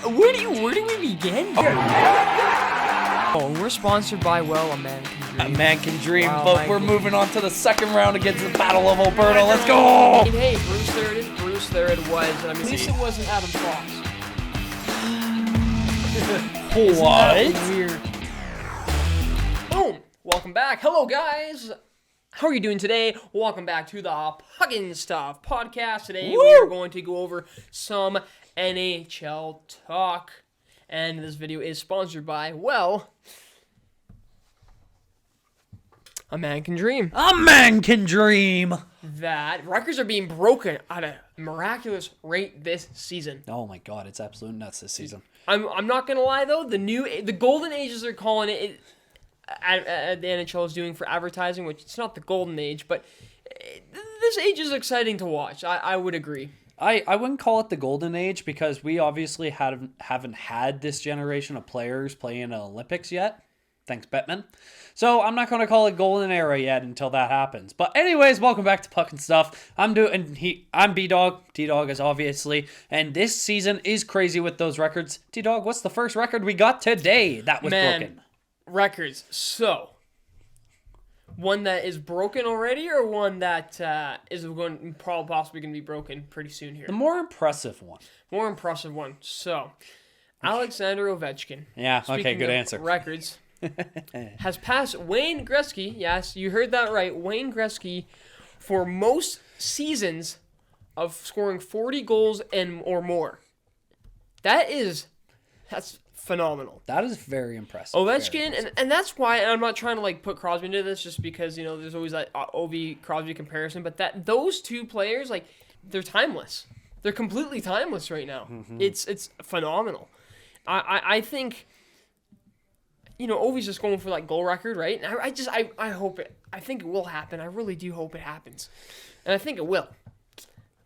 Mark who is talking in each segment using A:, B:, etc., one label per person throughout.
A: Where do we begin? Oh, we're sponsored by, well, A Man Can Dream.
B: A Man Can Dream,
A: Wow,
B: but we're moving on to the second round against the Battle of Alberta. Let's go!
A: Hey, Bruce, there it is. Bruce, there it was. I mean, at least it wasn't Adam Fox.
B: What?
A: Weird. Boom! Welcome back. Hello, guys. How are you doing today? Welcome back to the Puckin' Stuff podcast. Today we are going to go over some NHL talk. And this video is sponsored by, well, A Man Can Dream.
B: A Man Can Dream!
A: That records are being broken at a miraculous rate this season.
B: Oh my god, it's absolute nuts this season.
A: I'm not gonna lie though, the golden ages they're calling it the NHL is doing for advertising, which it's not the golden age, but this age is exciting to watch. I would agree.
B: I wouldn't call it the golden age because we obviously haven't had this generation of players play in the Olympics yet. Thanks, Bettman. So I'm not going to call it golden era yet until that happens. But anyways, welcome back to Puckin' Stuff. I'm B-Dog. T-Dog is obviously. And this season is crazy with those records. T-Dog, what's the first record we got today that was broken?
A: Records. So, one that is broken already, or one that is possibly going to be broken pretty soon here?
B: The more impressive one.
A: More impressive one. So, Alexander Ovechkin.
B: Yeah, okay, good answer.
A: Records. Has passed Wayne Gretzky. Yes, you heard that right. Wayne Gretzky for most seasons of scoring 40 goals or more. That's phenomenal.
B: That is very impressive.
A: Ovechkin, and that's why, and I'm not trying to put Crosby into this just because, there's always that Ovi-Crosby comparison, but those two players, they're timeless. They're completely timeless right now. Mm-hmm. It's phenomenal. I think, Ovi's just going for goal record, right? And I hope it. I think it will happen. I really do hope it happens. And I think it will.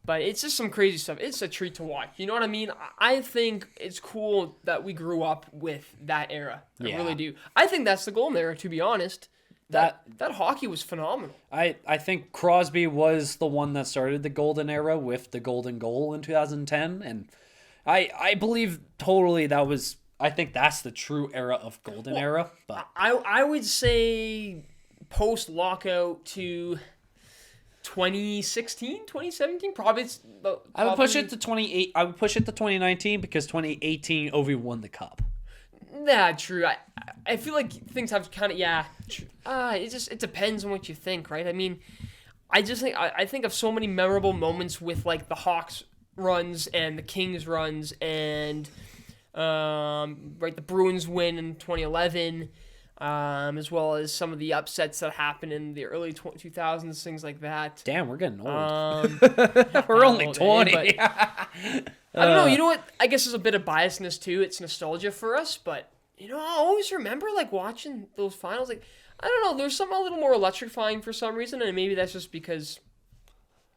A: But it's just some crazy stuff. It's a treat to watch. You know what I mean? I think it's cool that we grew up with that era. I really do. I think that's the golden era, to be honest. That hockey was phenomenal. I
B: think Crosby was the one that started the golden era with the golden goal in 2010. And I believe totally I think that's the true era of golden era. But
A: I would say post-lockout to 2016, 2017, probably.
B: I would push it to 28. I would push it to 2019 because 2018 Ovi won the cup.
A: Yeah, true. I feel like things have kind of it depends on what you think, right? I mean, I think of so many memorable moments with the Hawks runs and the Kings runs and the Bruins win in 2011. As well as some of the upsets that happened in the early 2000s, things like that.
B: Damn, we're getting old. We're only 20.
A: I don't know. You know what? I guess there's a bit of biasness too. It's nostalgia for us, but I always remember watching those finals. I don't know. There's something a little more electrifying for some reason, and maybe that's just because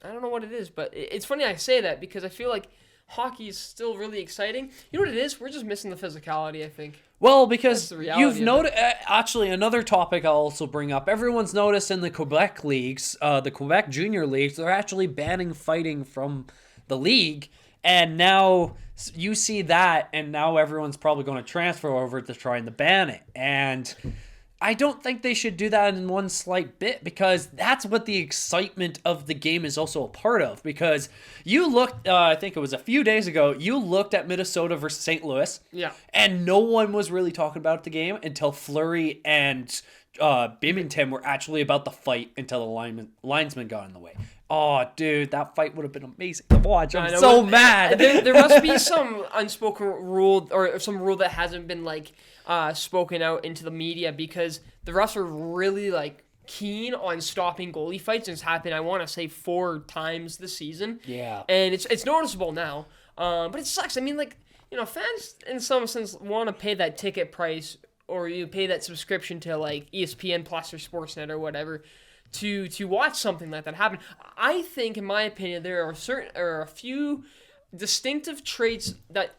A: I don't know what it is. But it's funny I say that because I feel like hockey is still really exciting. You know what it is? We're just missing the physicality, I think.
B: Well, because you've noticed, actually, another topic I'll also bring up. Everyone's noticed in the Quebec leagues, the Quebec junior leagues, they're actually banning fighting from the league. And now you see that, and now everyone's probably going to transfer over to trying to ban it. And I don't think they should do that in one slight bit because that's what the excitement of the game is also a part of. Because you looked, I think it was a few days ago, you looked at Minnesota versus St. Louis.
A: Yeah.
B: And no one was really talking about the game until Fleury and Bimington were actually about the fight until the linesman got in the way. Oh, dude, that fight would have been amazing to watch. I'm so mad.
A: There must be some unspoken rule or some rule that hasn't been spoken out into the media because the refs are really keen on stopping goalie fights, and it's happened, I want to say, 4 times this season.
B: Yeah.
A: And it's noticeable now. But it sucks. I mean, fans in some sense want to pay that ticket price or you pay that subscription to ESPN Plus or Sportsnet or whatever to watch something like that happen. I think, in my opinion, there are a few distinctive traits that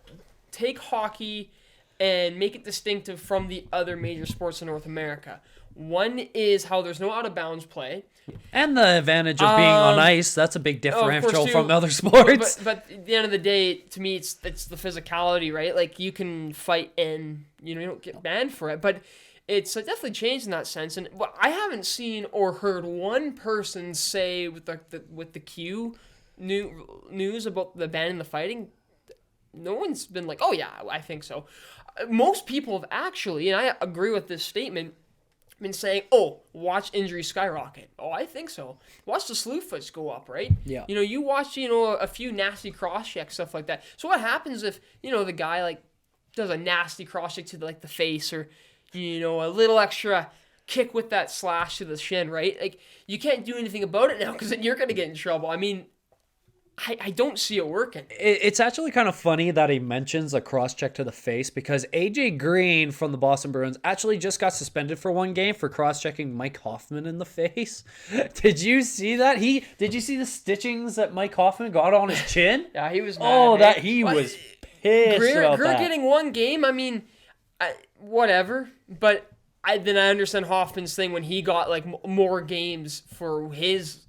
A: take hockey and make it distinctive from the other major sports in North America. One is how there's no out of bounds play.
B: And the advantage of being on ice, that's a big differential from other sports.
A: But at the end of the day, to me, it's the physicality, right? Like, you can fight and, you don't get banned for it. But it's definitely changed in that sense. And I haven't seen or heard one person say with the Q news about the ban and the fighting, no one's been like, oh, yeah, I think so. Most people have actually, and I agree with this statement, been saying, oh, watch injuries skyrocket. Oh, I think so. Watch the slew foots go up, right?
B: Yeah.
A: You watch, a few nasty cross checks, stuff like that. So what happens if, the guy, like, does a nasty cross check to, like, the face, or, a little extra kick with that slash to the shin, right? Like, you can't do anything about it now because then you're going to get in trouble. I mean, I don't see it working.
B: It's actually kind of funny that he mentions a cross-check to the face, because AJ Green from the Boston Bruins actually just got suspended for one game for cross-checking Mike Hoffman in the face. Did you see that? Did you see the stitchings that Mike Hoffman got on his chin?
A: Yeah, he was mad.
B: He was pissed about
A: Greer
B: that.
A: getting one game, I mean, whatever. But I understand Hoffman's thing when he got, like, more games for his...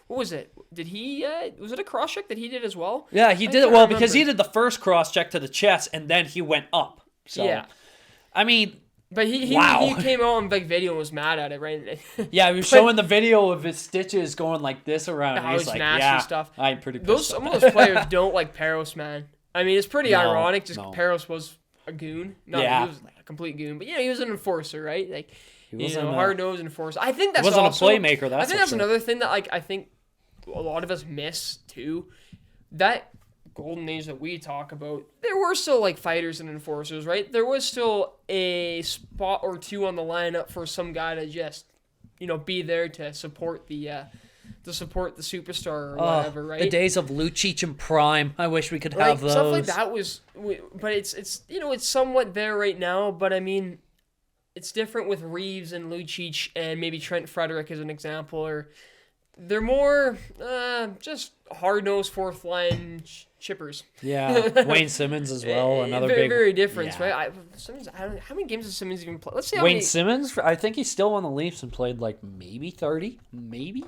A: What was it? Did he... was it a cross-check that he did as well?
B: Yeah, he did it well because he did the first cross-check to the chest, and then he went up. So,
A: yeah.
B: I mean...
A: But he came out on big video and was mad at it, right?
B: Yeah, he was showing the video of his stitches going like this around. And he's like,
A: nasty stuff.
B: I'm pretty pissed.
A: Some of those players don't like Peros, man. I mean, it's pretty ironic. Peros was a goon. He was like a complete goon, but he was an enforcer, right? Like, he wasn't a hard-nosed enforcer. I think that's
B: wasn't
A: also
B: a playmaker. That's
A: another thing that, like, I think a lot of us miss too. That golden age that we talk about, there were still, like, fighters and enforcers, right? There was still a spot or two on the lineup for some guy to just, be there to support the superstar or whatever, right?
B: The days of Lucic and Prime. I wish we could have those.
A: Stuff like that was, but it's it's somewhat there right now. But I mean, it's different with Reeves and Lucic and maybe Trent Frederick as an example, or they're more just hard-nosed fourth-line chippers.
B: Yeah, Wayne Simmons as well, another
A: very,
B: big...
A: Very different, right? Simmons, how many games does Simmons even play? Let's see how
B: Wayne Simmons, I think he's still on the Leafs and played like maybe 30, maybe?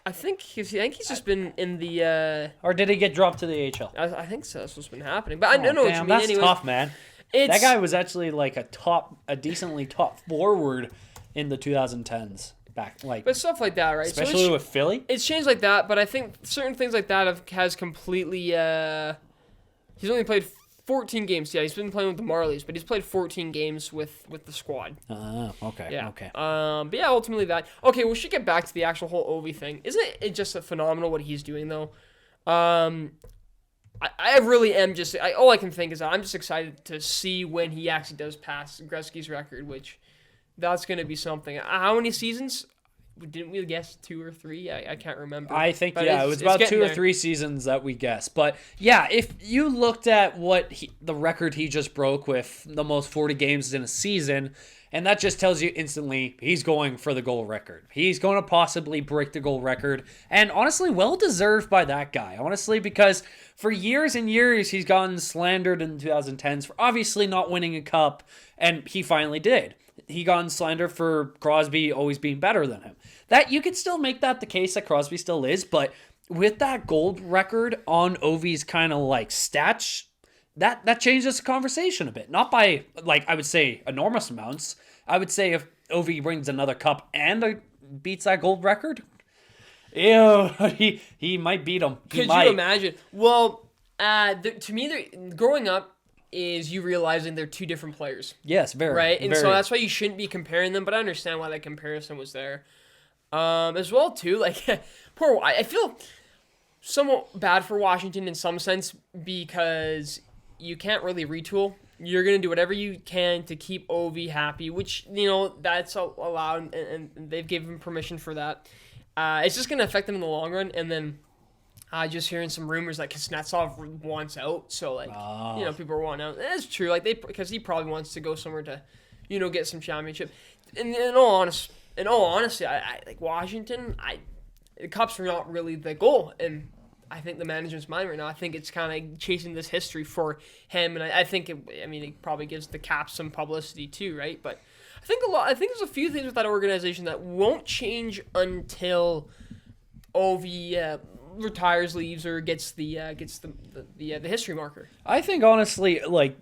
A: I think he's just been in the...
B: Or did he get dropped to the AHL?
A: I think so. That's what's been happening. But I don't know what you mean.
B: That's
A: anyways.
B: tough, man. That guy was actually like a decently top forward in the 2010s.
A: But stuff like that, right?
B: Especially with Philly?
A: It's changed like that, but I think certain things like that has completely... he's only played 14 games. Yeah, he's been playing with the Marlies, but he's played 14 games with the squad.
B: Okay.
A: Yeah.
B: Okay.
A: But yeah, ultimately that. Okay, we should get back to the actual whole Ovi thing. Isn't it just phenomenal what he's doing, though? I really am just... all I can think is that I'm just excited to see when he actually does pass Gretzky's record, which... That's going to be something. How many seasons? Didn't we guess 2 or 3? I can't remember.
B: I think, it was about 2 or 3 seasons that we guessed. But, yeah, if you looked at the record he just broke with the most 40 games in a season, and that just tells you instantly he's going for the goal record. He's going to possibly break the goal record. And, honestly, well-deserved by that guy. Honestly, because for years and years he's gotten slandered in the 2010s for obviously not winning a cup, and he finally did. He got slandered for Crosby always being better than him. That you could still make that the case that Crosby still is, but with that gold record on Ovi's kind of like stats, that changes the conversation a bit. Not by, like, I would say enormous amounts. I would say if Ovi brings another cup and beats that gold record, he might beat him.
A: Could you imagine? Well, to me, growing up, is you realizing they're two different players.
B: Yes, very.
A: Right? And
B: very.
A: so that's why you shouldn't be comparing them, but I understand why that comparison was there. As well, too, like, I feel somewhat bad for Washington in some sense because you can't really retool. You're going to do whatever you can to keep Ovi happy, which, that's allowed, and they've given him permission for that. It's just going to affect them in the long run, and then... just hearing some rumors like Kuznetsov wants out, so like people are wanting out. That's true, like because he probably wants to go somewhere to, get some championship. And in all honesty, I like Washington. The Cups are not really the goal, and I think the management's mind right now. I think it's kind of chasing this history for him, and I think it probably gives the Caps some publicity too, right? But I think there's a few things with that organization that won't change until Ovi retires, leaves, or gets the history marker.
B: I think honestly, like,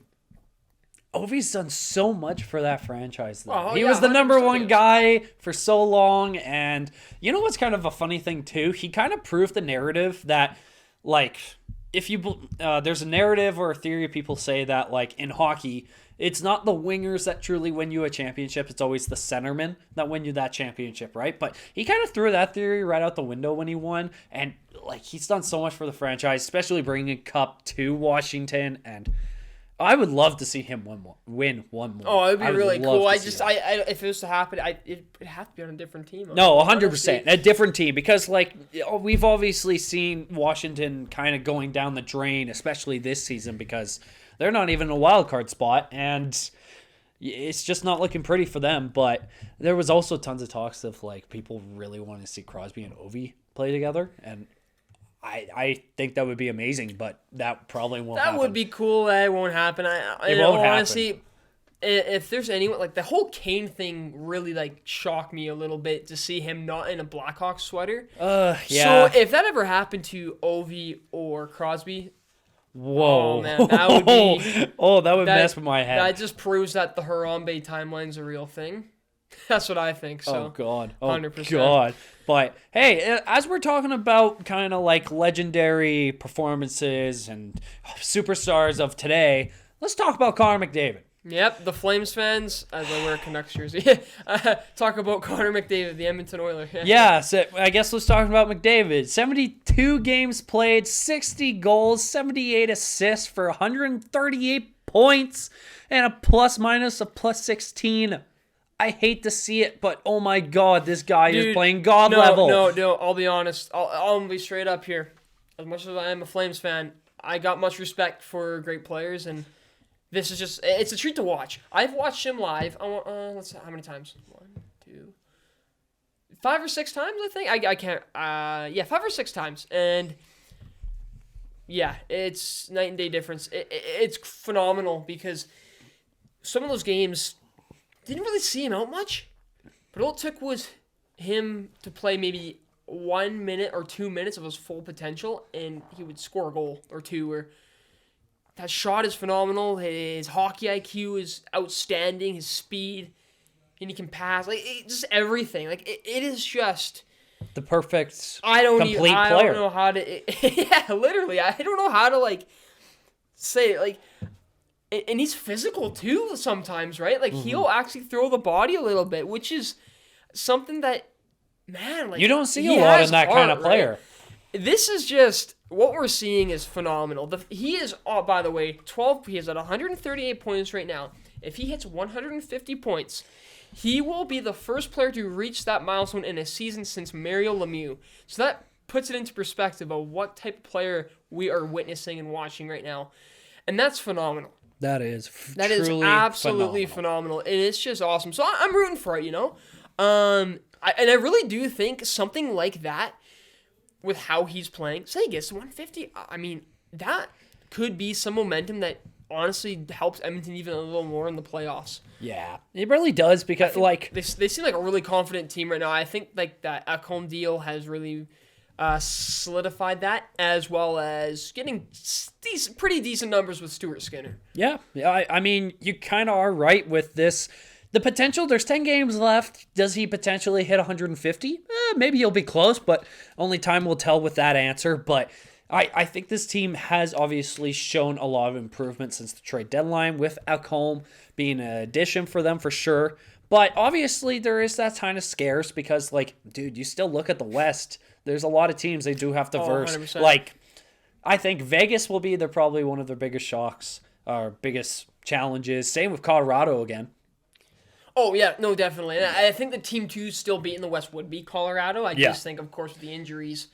B: Ovi's done so much for that franchise, though. He was the number one guy for so long, and you know what's kind of a funny thing, too? He kind of proved the narrative that, like, if you there's a narrative or a theory people say that, like, in hockey, it's not the wingers that truly win you a championship. It's always the centermen that win you that championship, right? But he kind of threw that theory right out the window when he won, and, like, he's done so much for the franchise, especially bringing a cup to Washington, and I would love to see him win one more.
A: Oh, it'd be really cool. If it was to happen, it'd have to be on a different team.
B: No, 100%. A different team. Because, like, we've obviously seen Washington kind of going down the drain, especially this season, because they're not even a wild card spot, and it's just not looking pretty for them. But there was also tons of talks of, like, people really want to see Crosby and Ovi play together, and I think that would be amazing, but that probably won't happen.
A: That would be cool. That won't happen.
B: It won't happen.
A: Honestly, if there's anyone, like, the whole Kane thing really, like, shocked me a little bit to see him not in a Blackhawks sweater.
B: Yeah.
A: So if that ever happened to Ovi or Crosby,
B: whoa,
A: oh man, that would be.
B: That would mess with my head.
A: That just proves that the Harambe timeline's a real thing. That's what I think. So.
B: Oh God.
A: 100%.
B: God. But hey, as we're talking about kind of like legendary performances and superstars of today, let's talk about Connor McDavid.
A: Yep, the Flames fans, as I wear a Canucks jersey, talk about Connor McDavid, the Edmonton Oiler.
B: Yeah, so I guess let's talk about McDavid. 72 games played, 60 goals, 78 assists for 138 points, and a plus-minus of +16. I hate to see it, but oh my God, this guy is playing God level.
A: No, I'll be honest. I'll be straight up here. As much as I am a Flames fan, I got much respect for great players, and this is just, it's a treat to watch. I've watched him live, let's see, how many times? 1, 2, 5 or 6 times, I think. I can't, 5 or 6 times, and yeah, it's night and day difference. It's phenomenal, because some of those games didn't really see him out much, but all it took was him to play maybe 1 minute or 2 minutes of his full potential, and he would score a goal or two. Or that shot is phenomenal. His hockey IQ is outstanding. His speed, and he can pass. Like, just everything. Like, it is just
B: the perfect
A: complete player. I don't know how to. Yeah, literally. I don't know how to, like, say it. Like. And he's physical, too, sometimes, right? Like, he'll actually throw the body a little bit, which is something that, man, like,
B: you don't see a lot in that kind of player.
A: Right? This is just, what we're seeing is phenomenal. He is, by the way, he is at 138 points right now. If he hits 150 points, he will be the first player to reach that milestone in a season since Mario Lemieux. So that puts it into perspective of what type of player we are witnessing and watching right now. And that's phenomenal.
B: That is
A: absolutely phenomenal. And it's just awesome. So I'm rooting for it, you know? And I really do think something like that, with how he's playing, say he gets to 150, I mean, that could be some momentum that honestly helps Edmonton even a little more in the playoffs.
B: Yeah, it really does, because, like,
A: they seem like a really confident team right now. I think, like, that Ekholm deal has really solidified that, as well as getting pretty decent numbers with Stuart Skinner.
B: Yeah, I mean, you kind of are right with this. The potential, there's 10 games left. Does he potentially hit 150? Maybe he'll be close, but only time will tell with that answer. But I think this team has obviously shown a lot of improvement since the trade deadline, with Ekholm being an addition for them for sure. But obviously there is that kind of scarce, because, like, dude, you still look at the West. There's a lot of teams they do have to verse.
A: 100%.
B: Like, I think Vegas will be probably one of their biggest shocks, or biggest challenges. Same with Colorado again.
A: Oh, yeah, no, definitely. And I think the team 2 still beating the West would be Colorado. I just think, of course, with the injuries,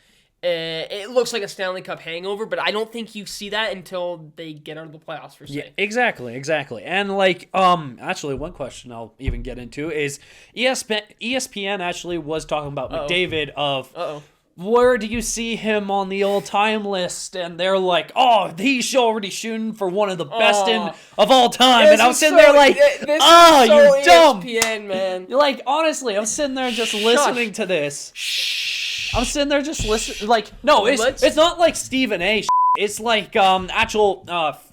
A: it looks like a Stanley Cup hangover, but I don't think you see that until they get out of the playoffs, for say.
B: Yeah, exactly. And, like, actually, one question I'll even get into is ESPN actually was talking about McDavid of where do you see him on the all-time list? And they're like, oh, he's already shooting for one of the best of all time. And I'm sitting there like, you're dumb.
A: ESPN, man.
B: You're like, honestly, I'm sitting there just listening to this. I'm sitting there just listening. Like, no, it's not like Stephen A. It's like actual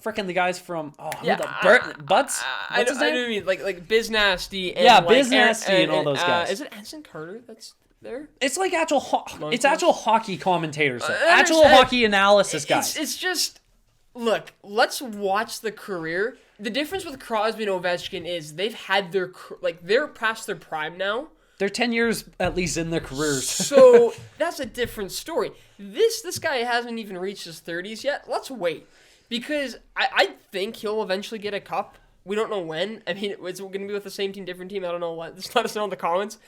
B: freaking the guys from Butts.
A: I know what you mean, like Biz Nasty.
B: And Biz Nasty and all those guys.
A: Is it Ensign Carter that's there?
B: It's like actual hockey commentators, actual hockey analysis guys.
A: It's just, look, let's watch the career. The difference with Crosby and Ovechkin is they've had they're past their prime now.
B: They're 10 years at least in their careers.
A: So that's a different story. This guy hasn't even reached his 30s yet. Let's wait. Because I think he'll eventually get a cup. We don't know when. I mean, it's going to be with the same team, different team. I don't know what. Just let us know in the comments.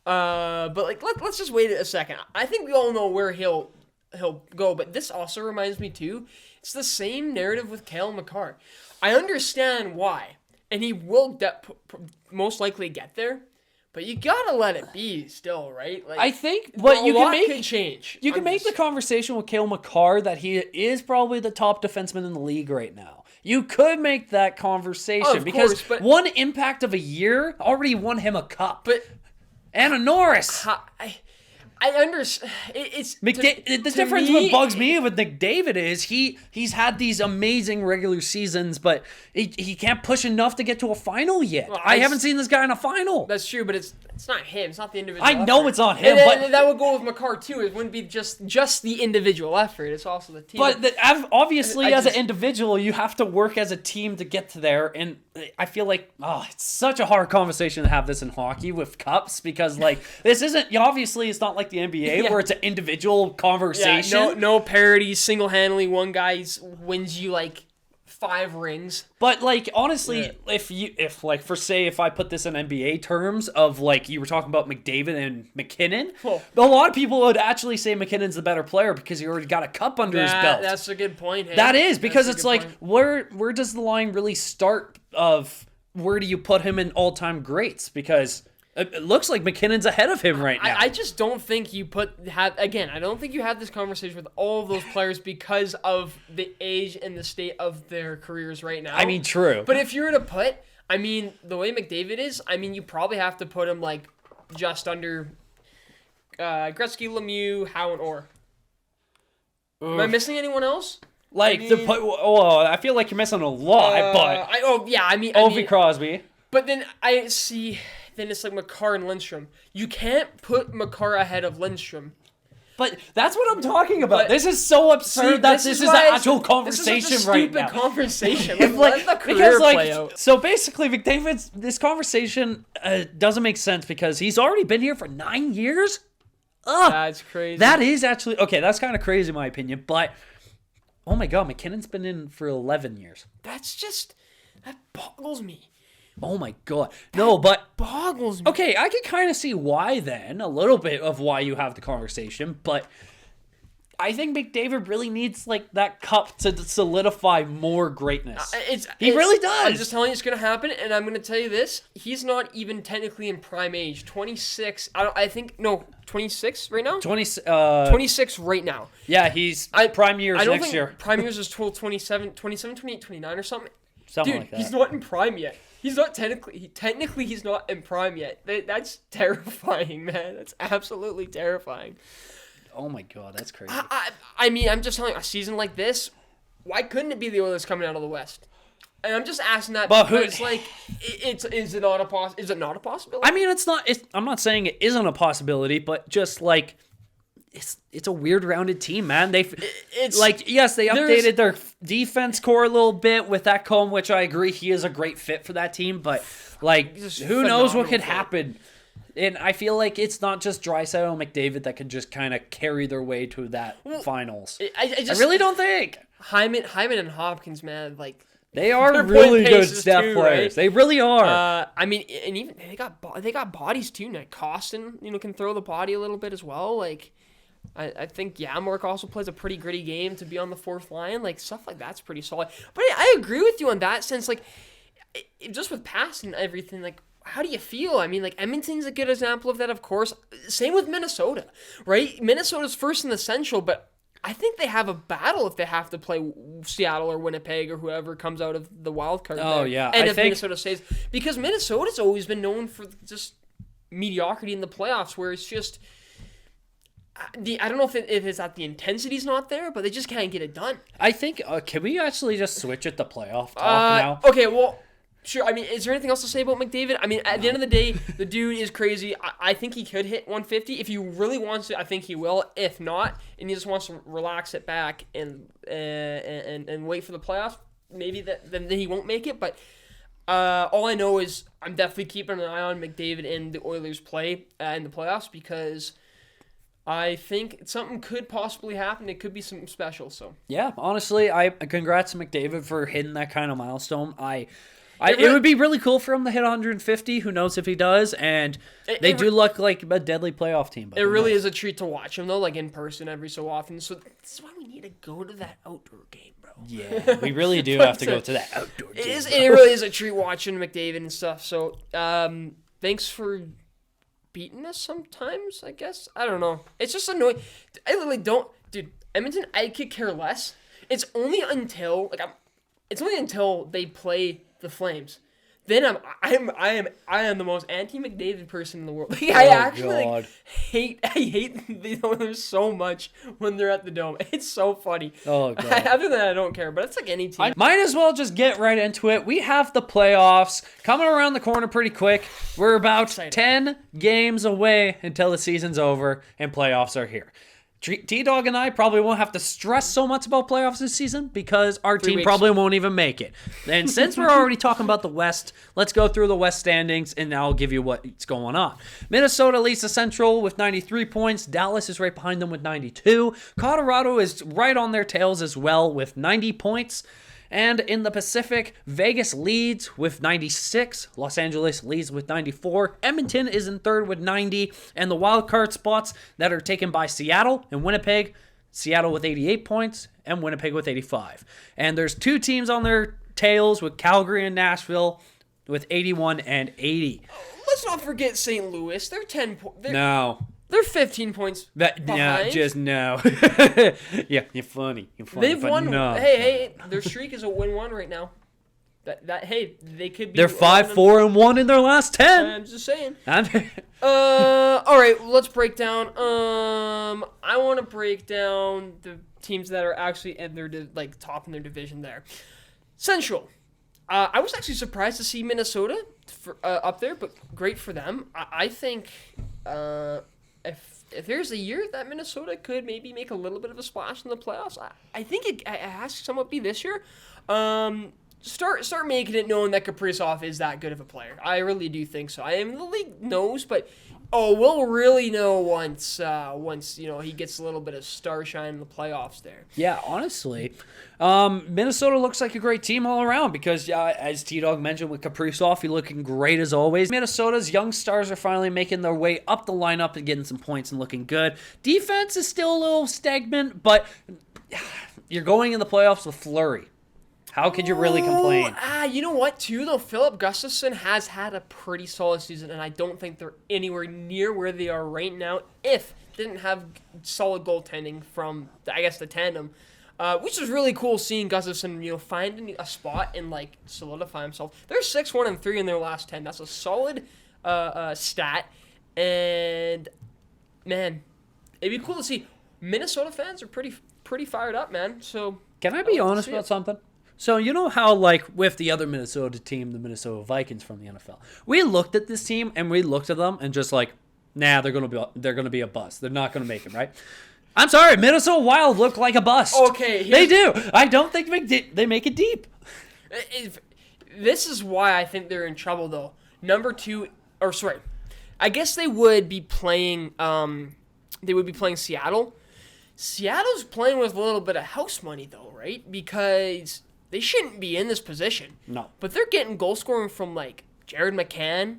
A: But like, let's just wait a second. I think we all know where he'll go. But this also reminds me too. It's the same narrative with Cale Makar. I understand why. And he will most likely get there. But you gotta let it be still, right? Like,
B: I think what you can make
A: could change.
B: You can make the conversation with Cale Makar that he is probably the top defenseman in the league right now. You could make that conversation because one impact of a year already won him a cup.
A: But
B: and a Norris.
A: I understand.
B: The difference what bugs me with McDavid is he's had these amazing regular seasons, but he can't push enough to get to a final yet. Well, I haven't seen this guy in a final.
A: That's true, but it's not him. It's not the individual.
B: I know it's not him,
A: and that would go with Makar too. It wouldn't be just the individual effort. It's also the team.
B: But obviously, as an individual, you have to work as a team to get to there. And I feel like it's such a hard conversation to have this in hockey with cups because this isn't obviously it's not like the NBA where it's an individual conversation.
A: Yeah, no parity, single-handedly one guy wins you 5 rings.
B: But honestly, if I put this in NBA terms of you were talking about McDavid and McKinnon, a lot of people would actually say McKinnon's the better player because he already got a cup under his belt.
A: That's a good point. Hey?
B: That is because it's where does the line really start of where do you put him in all-time greats? Because it looks like McKinnon's ahead of him right now.
A: I just don't think you I don't think you had this conversation with all of those players because of the age and the state of their careers right now.
B: I mean, true.
A: But if you were to put, the way McDavid is, you probably have to put him just under Gretzky, Lemieux, Howe, and Orr. Am I missing anyone else?
B: I feel like you're missing a lot, but Ovi Crosby.
A: But then I see. Then it's Makar and Lindstrom. You can't put Makar ahead of Lindstrom.
B: But that's what I'm talking about. This is so absurd that this is an actual conversation right now.
A: This is a stupid conversation. Let the career play out.
B: So basically, McDavid's this conversation doesn't make sense because he's already been here for 9 years.
A: That's crazy.
B: That is actually okay. That's kind of crazy in my opinion. But oh my God, McKinnon's been in for 11 years.
A: That boggles me.
B: Oh my God. No, but
A: boggles me.
B: Okay, I can kind of see why then, a little bit of why you have the conversation, but I think McDavid really needs that cup to solidify more greatness. He really does.
A: I'm just telling you it's going to happen, and I'm going to tell you this. He's not even technically in prime age. 26. 26 right now? 26 right now.
B: Yeah, he's prime years next year.
A: Prime years is 27, 28, 29 or something.
B: Something like that.
A: He's not in prime yet. He's not technically he's not in prime yet. That's terrifying, man. That's absolutely terrifying.
B: Oh my God, that's crazy.
A: I'm just telling you, a season like this, why couldn't it be the Oilers coming out of the West? And I'm just asking that because is it not a possibility?
B: I mean, it's not. I'm not saying it isn't a possibility, but just it's a weird rounded team, man. They updated their defense core a little bit with that Combe, which I agree he is a great fit for that team, but who knows what could happen. And I feel like it's not just Draisaitl and McDavid that could just kind of carry their way to that finals. I really don't think.
A: Hyman and Hopkins, man,
B: they are really good staff players. Right? They really are.
A: And even they got bodies too. Now Costin, can throw the body a little bit as well. I think Yamork also plays a pretty gritty game to be on the fourth line. Stuff like that's pretty solid. But I agree with you on that sense. Just with passing everything, how do you feel? I mean, like, Edmonton's a good example of that, of course. Same with Minnesota, right? Minnesota's first in the Central, but I think they have a battle if they have to play Seattle or Winnipeg or whoever comes out of the wild card.
B: Oh,
A: there.
B: yeah.
A: And if Minnesota stays. Because Minnesota's always been known for just mediocrity in the playoffs, where it's just... I don't know if it's that the intensity's not there, but they just can't get it done.
B: I think, can we actually just switch it to playoff talk now?
A: Okay, well... Sure, I mean, is there anything else to say about McDavid? I mean, at the end of the day, the dude is crazy. I think he could hit 150. If he really wants to, I think he will. If not, and he just wants to relax it back and wait for the playoffs, maybe then he won't make it. But all I know is I'm definitely keeping an eye on McDavid and the Oilers' play in the playoffs, because I think something could possibly happen. It could be something special. So
B: yeah, honestly, congrats to McDavid for hitting that kind of milestone. It would be really cool for him to hit 150. Who knows if he does? And they do look like a deadly playoff team.
A: It really is a treat to watch him, though, like in person every so often. So this is why we need to go to that outdoor game, bro.
B: Yeah, we really do have to go to that outdoor game.
A: It really is a treat watching McDavid and stuff. So thanks for beating us sometimes, I guess. I don't know. It's just annoying. I literally don't... Dude, Edmonton, I could care less. It's only until they play the Flames. Then I am the most anti-McDavid person in the world. Like, I actually hate the Oilers so much when they're at the Dome. It's so funny.
B: Oh god.
A: Other than that, I don't care. But it's like any team.
B: I might as well just get right into it. We have the playoffs coming around the corner pretty quick. We're about 10 games away until the season's over and playoffs are here. T-Dog and I probably won't have to stress so much about playoffs this season because our team probably won't even make it. And since we're already talking about the West, let's go through the West standings and I'll give you what's going on. Minnesota leads the Central with 93 points. Dallas is right behind them with 92. Colorado is right on their tails as well with 90 points. And in the Pacific, Vegas leads with 96. Los Angeles leads with 94. Edmonton is in third with 90. And the wild card spots that are taken by Seattle and Winnipeg. Seattle with 88 points and Winnipeg with 85. And there's two teams on their tails with Calgary and Nashville with 81 and 80.
A: Let's not forget St. Louis. They're 10 points.
B: No.
A: They're 15 points behind.
B: No. Yeah, you're funny.
A: They've won. No. Hey, their streak is a win-1 right now. Hey, they could be.
B: They're 5-4-1 in their last 10.
A: I'm just saying. All right, let's break down. I want to break down the teams that are actually at their top in their division there. Central. I was actually surprised to see Minnesota up there, but great for them. I think. If there's a year that Minnesota could maybe make a little bit of a splash in the playoffs, I think it has to somewhat be this year. Start making it known that Kaprizov is that good of a player. I really do think so. I mean, the league knows, but we'll really know once he gets a little bit of star shine in the playoffs there.
B: Yeah, honestly, Minnesota looks like a great team all around because, as T-Dog mentioned, with Kaprizov, he's looking great as always. Minnesota's young stars are finally making their way up the lineup and getting some points and looking good. Defense is still a little stagnant, but you're going in the playoffs with Fleury. How could you really complain?
A: You know what, too, though? Philip Gustafsson has had a pretty solid season, and I don't think they're anywhere near where they are right now if they didn't have solid goaltending from, I guess, the tandem. Which is really cool seeing Gustafsson, finding a spot and, solidify himself. They're 6-1-3 in their last 10. That's a solid stat. And, man, it'd be cool to see. Minnesota fans are pretty fired up, man. So
B: can I be honest about something? So you know how, with the other Minnesota team, the Minnesota Vikings from the NFL, we looked at this team and we looked at them and just nah, they're gonna be a bust. They're not gonna make it, right? I'm sorry, Minnesota Wild look like a bust.
A: Okay,
B: they do. I don't think they make it deep.
A: This is why I think they're in trouble, though. I guess they would be playing. Seattle. Seattle's playing with a little bit of house money, though, right? Because they shouldn't be in this position.
B: No.
A: But they're getting goal scoring from, Jared McCann.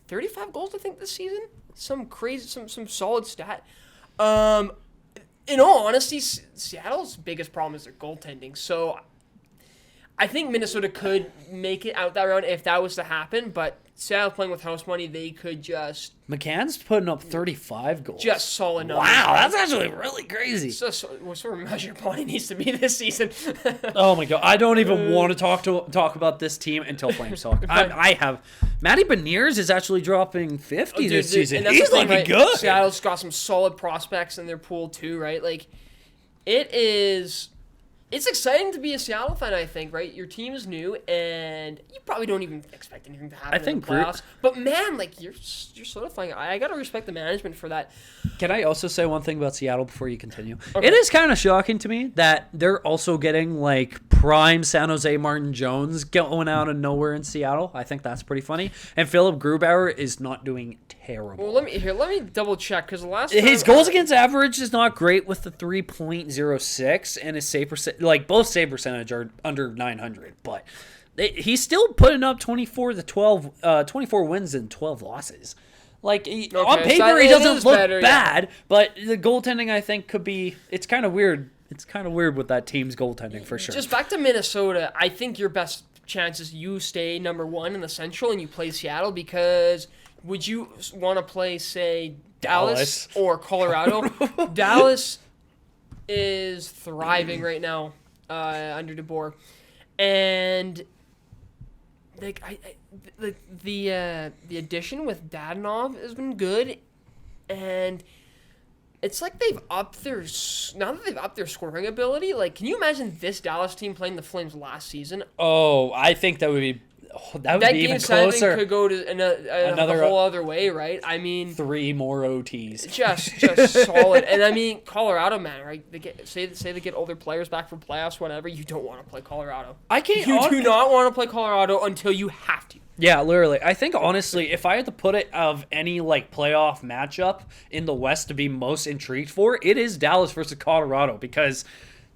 A: 35 goals, I think, this season. Some crazy, some solid stat. In all honesty, Seattle's biggest problem is their goaltending. So I think Minnesota could make it out that round if that was to happen. But Seattle playing with house money, they could just
B: McCann's putting up 35 goals.
A: just solid numbers.
B: Wow, that's actually really crazy.
A: So what sort of measure point he needs to be this season?
B: Oh my god, I don't even want to talk about this team until Flames talk. I have Matty Beniers is actually dropping 50 this season. He's looking
A: right?
B: good.
A: Seattle's got some solid prospects in their pool too, right? Like, it's exciting to be a Seattle fan, I think, right? Your team is new, and you probably don't even expect anything to happen in the playoffs. But, man, like, you're solidifying. I got to respect the management for that.
B: Can I also say one thing about Seattle before you continue?
A: Okay.
B: It is kind of shocking to me that they're also getting, like, prime San Jose Martin Jones going out of nowhere in Seattle. I think that's pretty funny. And Philip Grubauer is not doing terrible.
A: Well, let me double check, because the last
B: his goals against average is not great with the 3.06, and his save percent, like both save percentage are under 900, but he's still putting up 24 wins and 12 losses. Like on paper, he doesn't look bad, but the goaltending I think could be. It's kind of weird. It's kind of weird with that team's goaltending for sure.
A: Just back to Minnesota, I think your best chance is you stay number 1 in the Central and you play Seattle, because would you want to play, say, Dallas or Colorado? Dallas is thriving right now under DeBoer, and like the addition with Dadonov has been good, and it's like they've upped their scoring ability. Like, can you imagine this Dallas team playing the Flames last season?
B: Oh, I think that would be. That would be even closer.
A: Could go to another whole other way, right? I mean, 3
B: more OTs.
A: Just solid. And I mean, Colorado, man, right? They they get older players back for playoffs, whatever. You don't want to play Colorado. You do not want to play Colorado until you have to.
B: Yeah, literally. I think, honestly, if I had to put it of any, like, playoff matchup in the West to be most intrigued for, it is Dallas versus Colorado, because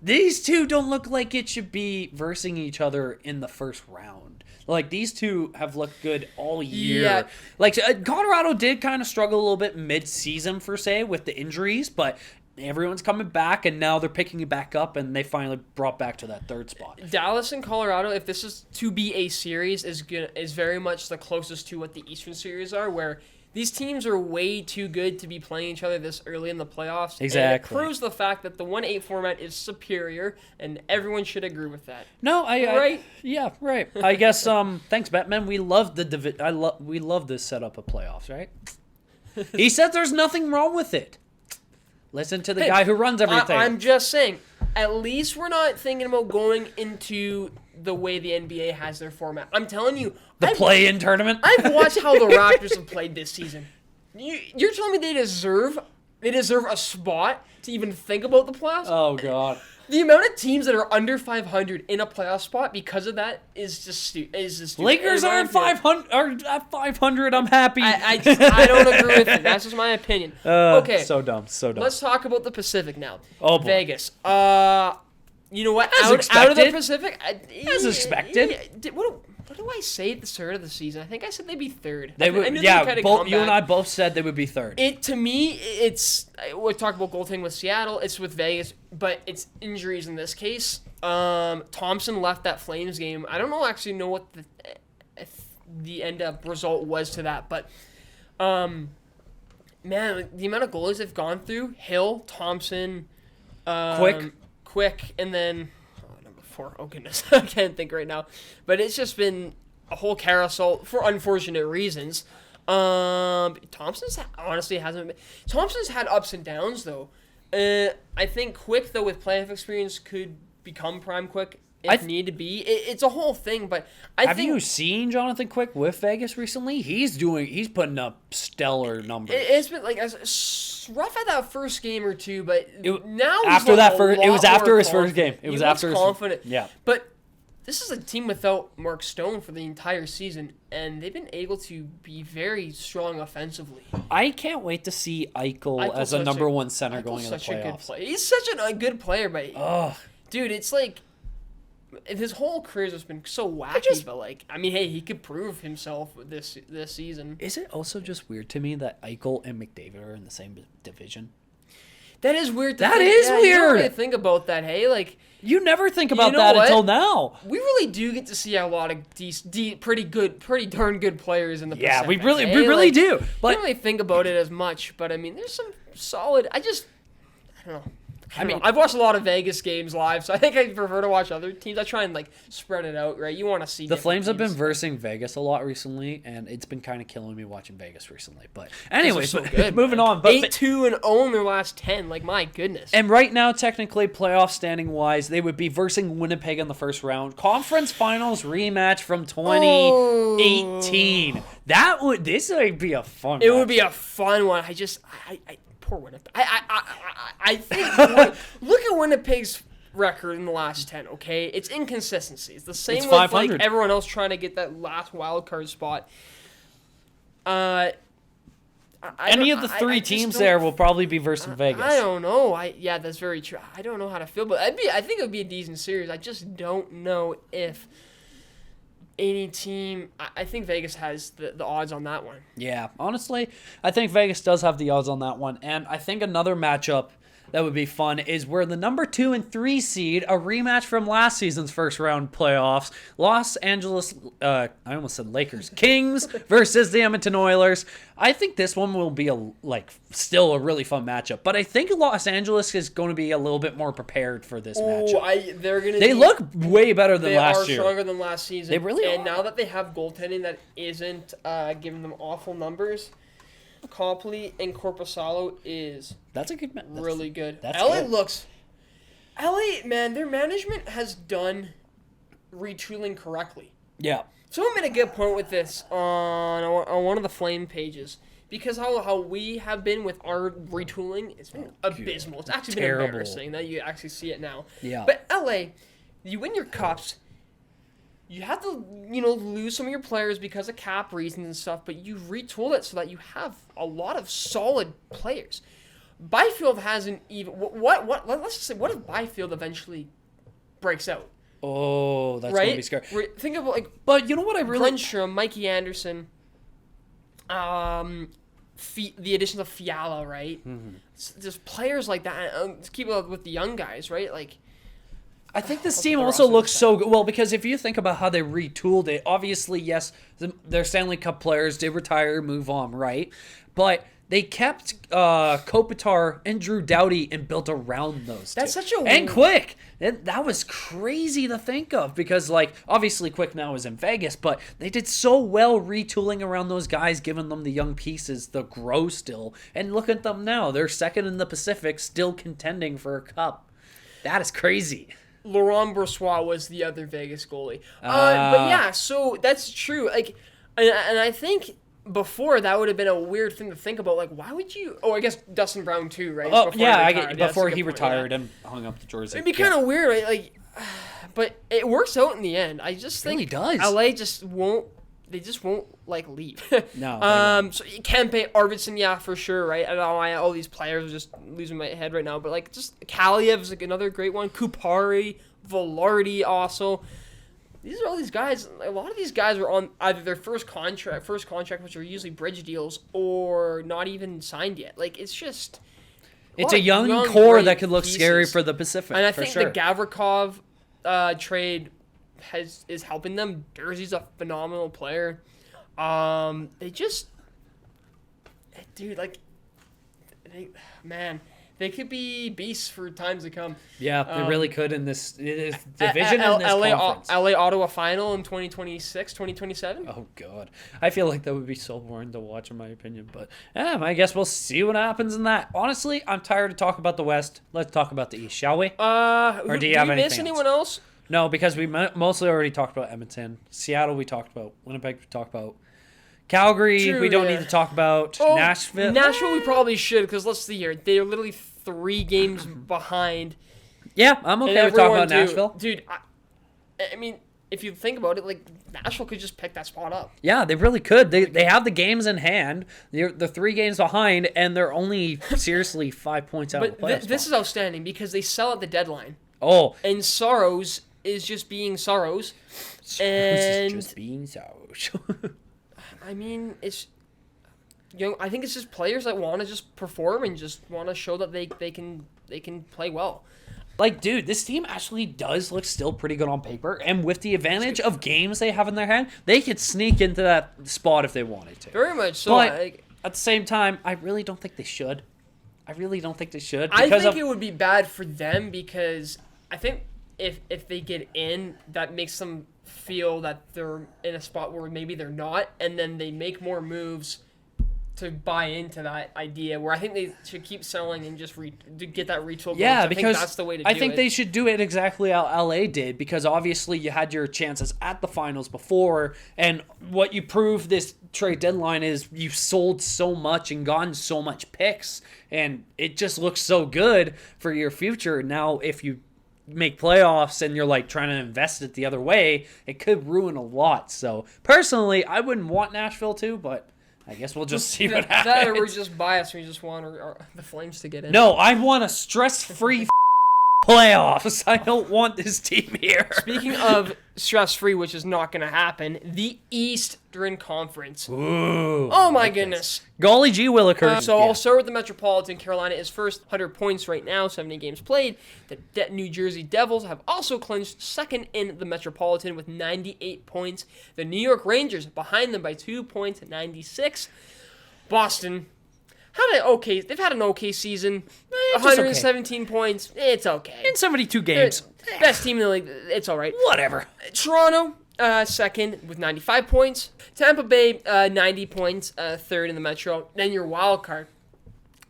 B: these two don't look like it should be versing each other in the first round. Like, these two have looked good all year. Yeah. Like, Colorado did kind of struggle a little bit mid-season, per se, with the injuries, but everyone's coming back, and now they're picking it back up, and they finally brought back to that third spot.
A: Dallas and Colorado, if this is to be a series, is very much the closest to what the Eastern Series are, where these teams are way too good to be playing each other this early in the playoffs.
B: Exactly.
A: And it proves the fact that the 1-8 format is superior, and everyone should agree with that.
B: No,
A: right?
B: Yeah, right. I guess. Thanks, Batman. We love we love this setup of playoffs, right? He said there's nothing wrong with it. Listen to the guy who runs everything.
A: I'm just saying, at least we're not thinking about going into the way the NBA has their format. I'm telling you.
B: The play-in tournament?
A: I've watched how the Raptors have played this season. You're telling me they deserve a spot to even think about the playoffs?
B: Oh, God.
A: The amount of teams that are under 500 in a playoff spot because of that is just stupid.
B: Lakers are at 500. I'm happy.
A: I don't agree with it. That's just my opinion. Okay.
B: So dumb.
A: Let's talk about the Pacific now.
B: Oh, boy.
A: Vegas. You know what? Out of the Pacific,
B: as expected.
A: What do I say at the start of the season? I think I said they'd be third.
B: They would. Yeah, you and I both said they would be third.
A: To me, we talk about goaltending with Seattle. It's with Vegas, but it's injuries in this case. Thompson left that Flames game. I don't know what the end up result was to that, but man, the amount of goalies they've gone through: Hill, Thompson, Quick, and then number 4. Oh goodness, I can't think right now. But it's just been a whole carousel for unfortunate reasons. Thompson's honestly hasn't been. Thompson's had ups and downs though. I think Quick though with playoff experience could become prime Quick if need to be. It's a whole thing, but have you
B: seen Jonathan Quick with Vegas recently? He's putting up stellar numbers.
A: It's been like rough at that first game or two, but now
B: it was after his first game. It was after
A: confident.
B: Yeah,
A: but this is a team without Mark Stone for the entire season, and they've been able to be very strong offensively.
B: I can't wait to see Eichel as a number 1 center going in the playoffs.
A: He's such a good player, but dude, it's like his whole career's just been so wacky. But like, I mean, hey, he could prove himself this season.
B: Is it also just weird to me that Eichel and McDavid are in the same division?
A: That is weird.
B: That is weird.
A: You don't really think about that, hey? Like,
B: you never think about that until now.
A: We really do get to see a lot of pretty darn good players in the Pacific.
B: Yeah, we really do. But
A: you don't really think about it as much. But I mean, there's some solid. I don't know. I mean, I've watched a lot of Vegas games live, so I think I prefer to watch other teams. I try and like spread it out, right? You want to see
B: the Flames have
A: teams.
B: been versing Vegas a lot recently, and it's been kind of killing me watching Vegas recently. But anyways,
A: so good,
B: moving on. But
A: 8-2-0 in their last 10. Like, my goodness.
B: And right now, technically, playoff standing wise, they would be versing Winnipeg in the first round. Conference Finals rematch from 2018. This would be a fun.
A: It would be a fun one. I poor Winnipeg. I think look at Winnipeg's record in the last 10. Okay, it's inconsistency. It's the same
B: it's
A: with
B: 500.
A: like everyone else trying to get that last wild card spot.
B: Any of the three teams there will probably be versus Vegas.
A: I don't know. Yeah, that's very true. I don't know how to feel, but I think it would be a decent series. I just don't know if any team. I think Vegas has the odds on that one.
B: Yeah, honestly, I think Vegas does have the odds on that one. And I think another matchup that would be fun is where the number 2 and 3 seed, a rematch from last season's first round playoffs, Los Angeles, I almost said Lakers, Kings versus the Edmonton Oilers. I think this one will be still a really fun matchup, but I think Los Angeles is going to be a little bit more prepared for this matchup.
A: They
B: look way better than last year.
A: They are stronger than last season.
B: They really are.
A: And now that they have goaltending that isn't giving them awful numbers, Copley and Korpisalo is really good. LA man, their management has done retooling correctly.
B: Yeah.
A: Someone made a good point with this on one of the Flame pages, because how we have been with our retooling, it's been abysmal. It's actually been embarrassing that you actually see it now.
B: Yeah.
A: But LA, you win your cups. You have to, lose some of your players because of cap reasons and stuff, but you retool it so that you have a lot of solid players. Byfield hasn't even let's just say, what if Byfield eventually breaks out?
B: Oh, that's
A: right?
B: gonna be scary.
A: Think about
B: but you know what I really
A: Grundstrom, Mikey Anderson, the additions of Fiala, right? Mm-hmm. Just players like that. Keep up with the young guys, right? Like,
B: I think this team also looks so good. Well, because if you think about how they retooled it, obviously, yes, their Stanley Cup players did retire, move on, right? But they kept Kopitar and Drew Doughty and built around those two.
A: That's such a...
B: And Quick. That was crazy to think of because, obviously Quick now is in Vegas, but they did so well retooling around those guys, giving them the young pieces to grow still. And look at them now. They're second in the Pacific, still contending for a cup. That is crazy.
A: Laurent Brossoit was the other Vegas goalie. But yeah, so that's true. And I think before that would have been a weird thing to think about. Like, why would you? Oh, I guess Dustin Brown too, right?
B: Oh, yeah, before he retired and hung up the jersey.
A: It'd be kind of weird, right? But it works out in the end. I just think
B: it really does.
A: LA just won't. They just won't leave.
B: No.
A: So Kempe, Arvidsson, yeah, for sure, right? I don't know why all these players are just losing my head right now, but just Kaliev's another great one. Kupari, Velarde also. These are all these guys. A lot of these guys are on either their first contract, which are usually bridge deals, or not even signed yet. It's just
B: it's a young core that could look scary for the Pacific.
A: And I think the Gavrikov trade is helping them. Jersey's a phenomenal player. They just, dude, they could be beasts for times to come.
B: Yeah, they really could in this division and this conference.
A: LA Ottawa final in 2026, 2027.
B: Oh god, I feel like that would be so boring to watch in my opinion. But I guess we'll see what happens in that. Honestly, I'm tired of talking about the West. Let's talk about the East, shall we?
A: Or
B: do you have anything
A: miss anyone else?
B: No, because we mostly already talked about Edmonton. Seattle we talked about. Winnipeg we talked about. Calgary we don't need to talk about. Nashville
A: we probably should, because let's see here. They're literally 3 games behind.
B: Yeah, I'm okay with talking about Nashville.
A: Dude, I mean, if you think about it, Nashville could just pick that spot up.
B: Yeah, they really could. They have the games in hand. They're 3 games behind, and they're only seriously 5 points out of the playoffs.
A: This is outstanding because they sell at the deadline.
B: Oh.
A: And Soros is just being Soros.
B: Is just being Soros.
A: I mean, I think it's just players that want to just perform and just want to show that they can play well.
B: Like, dude, this team actually does look still pretty good on paper, and with the advantage of games they have in their hand, they could sneak into that spot if they wanted to.
A: Very much so.
B: But at the same time, I really don't think they should. I
A: think it would be bad for them because I think if they get in, that makes them feel that they're in a spot where maybe they're not, and then they make more moves to buy into that idea, where I think they should keep selling and just to get that retool.
B: Yeah,
A: because I think that's the way to do it.
B: I think they should do it exactly how LA did, because obviously you had your chances at the finals before, and what you proved this trade deadline is you sold so much and gotten so much picks, and it just looks so good for your future. Now, if you make playoffs and you're like trying to invest it the other way, it could ruin a lot. So personally, I wouldn't want Nashville to, but I guess we'll just see what happens.
A: That or we're just biased. We just want the Flames to get in.
B: No, I want a stress-free playoffs. I don't want this team here.
A: Speaking of stress-free, which is not going to happen, the Eastern Conference.
B: Ooh,
A: oh my goodness.
B: Golly gee willikers.
A: I'll start with the Metropolitan. Carolina is first, 100 points right now, 70 games played. The New Jersey Devils have also clinched second in the Metropolitan with 98 points. The New York Rangers behind them by 2 points at 96. Boston, they've had an okay season. 117 points. It's okay.
B: In 72 games.
A: Best team in the league. It's all right.
B: Whatever.
A: Toronto, second with 95 points. Tampa Bay, 90 points, third in the Metro. Then your wild card.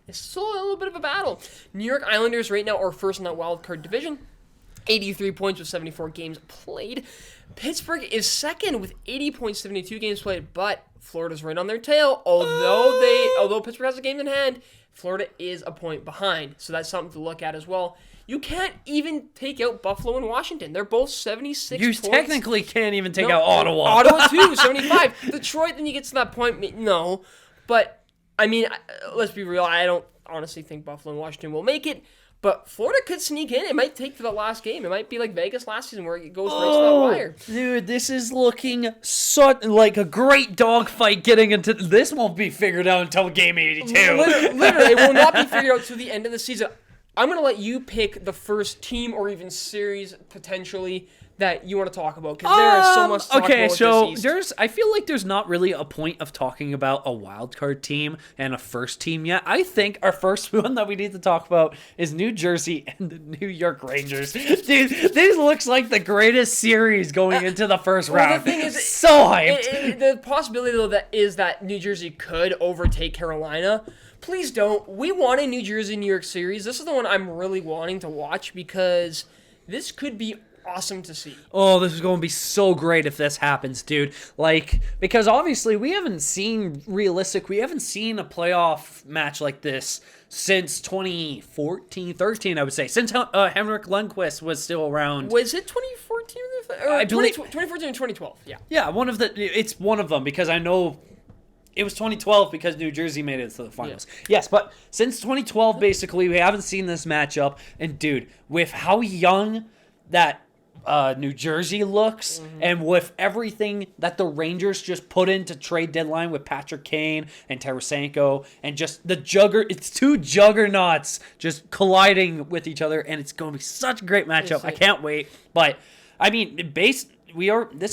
A: It's still a little bit of a battle. New York Islanders right now are first in that wild card division. 83 points with 74 games played. Pittsburgh is second with 80 points, 72 games played, but Florida's right on their tail. Although Pittsburgh has a game in hand, Florida is a point behind. So that's something to look at as well. You can't even take out Buffalo and Washington. They're both 76 points.
B: You technically can't even take out Ottawa.
A: Ottawa too, 75. Detroit, then you get to that point, no. But, I mean, let's be real. I don't honestly think Buffalo and Washington will make it. But Florida could sneak in. It might take to the last game. It might be like Vegas last season where it goes right to that wire.
B: Dude, this is looking like a great dogfight getting into... This won't be figured out until game 82.
A: Literally, it will not be figured out to the end of the season. I'm going to let you pick the first team or even series, potentially, that you want to talk about, because there is so much to talk about with this East.
B: I feel like there's not really a point of talking about a wild card team and a first team yet. I think our first one that we need to talk about is New Jersey and the New York Rangers. Dude, this looks like the greatest series going into the first round.
A: The thing is,
B: so hyped.
A: The possibility, though, that New Jersey could overtake Carolina. Please don't. We want a New Jersey-New York series. This is the one I'm really wanting to watch because this could be awesome to see.
B: Oh, this is going to be so great if this happens, dude. Because obviously we haven't seen a playoff match like this since 2014-13, I would say. Since Henrik Lundqvist was still around.
A: Was it 2014?
B: I believe
A: 2014 and 2012. Yeah.
B: Yeah, it's one of them because I know it was 2012 because New Jersey made it to the finals. Yeah. Yes, but since 2012, basically, we haven't seen this matchup. And, dude, with how young that New Jersey looks, and with everything that the Rangers just put into trade deadline with Patrick Kane and Tarasenko, and just it's two juggernauts just colliding with each other, and it's going to be such a great matchup. I can't wait. But, I mean, this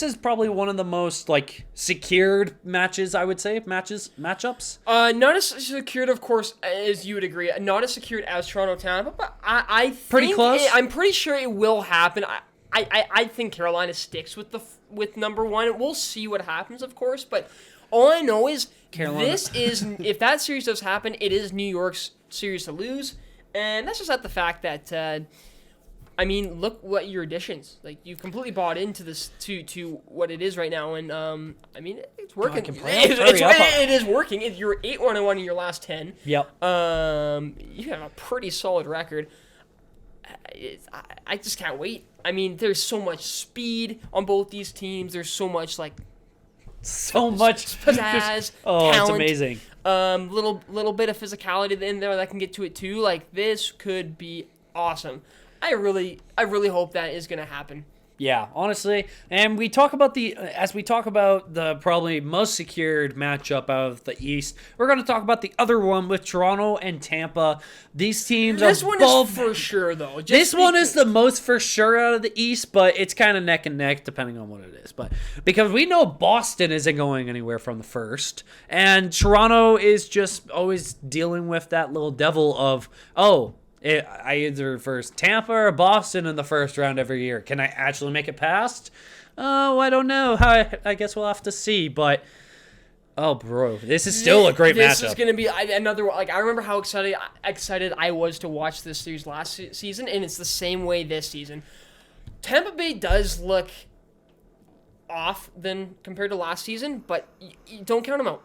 B: is probably one of the most secured matches, I would say, matchups.
A: Not as secured, of course, as you would agree. Not as secured as Toronto Tampa, but I think
B: pretty close.
A: I'm pretty sure it will happen. I think Carolina sticks with number one. We'll see what happens, of course, but all I know is Carolina. This is if that series does happen, it is New York's series to lose, and that's just at the fact that. I mean, look what your additions. You've completely bought into this to what it is right now, and I mean, it's working. It is working. If you're 8-1-1 in your last 10,
B: yep.
A: You have a pretty solid record. I just can't wait. I mean, there's so much speed on both these teams. There's so much pizzazz,
B: talent.
A: It's
B: amazing.
A: Little bit of physicality in there that can get to it too. This could be awesome. I really hope that is going to happen.
B: Yeah, honestly, and we talk about the probably most secured matchup of the East. We're going to talk about the other one with Toronto and Tampa. These teams
A: This
B: are
A: one
B: both
A: is for sure, though.
B: This one is the most for sure out of the East, but it's kind of neck and neck depending on what it is. But because we know Boston isn't going anywhere from the first, and Toronto is just always dealing with that little devil of, I either first Tampa or Boston in the first round every year. Can I actually make it past? Oh, I don't know. I guess we'll have to see. But bro, this is still a great matchup. This
A: is gonna be another. Like, I remember how excited I was to watch this series last season, and it's the same way this season. Tampa Bay does look off than compared to last season, but you don't count them out.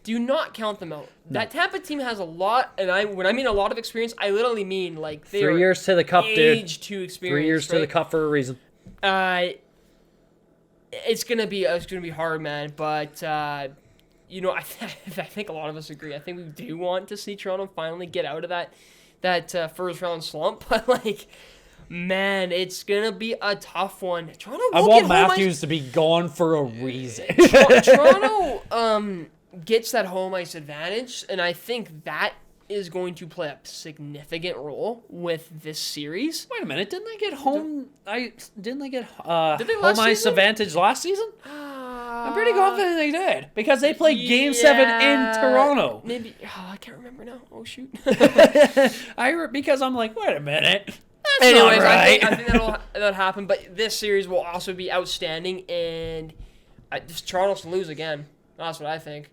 A: Do not count them out. No. That Tampa team has a lot, and when I mean a lot of experience, I literally mean like they
B: 3 years to the cup, dude.
A: Age to experience.
B: 3 years to the cup for a reason.
A: It's gonna be hard, man. But I think a lot of us agree. I think we do want to see Toronto finally get out of that first round slump. But like, man, it's gonna be a tough one. Toronto.
B: I want Matthews to be gone for a reason.
A: Toronto gets that home ice advantage, and I think that is going to play a significant role with this series.
B: Wait a minute, didn't they get home? Did they home ice advantage last season? I'm pretty confident they did because they played Game 7 in Toronto.
A: Maybe I can't remember now. Oh shoot!
B: Because I'm like, wait a minute.
A: Anyways, right. I think that'll happen. But this series will also be outstanding, and just Toronto to lose again. That's what I think.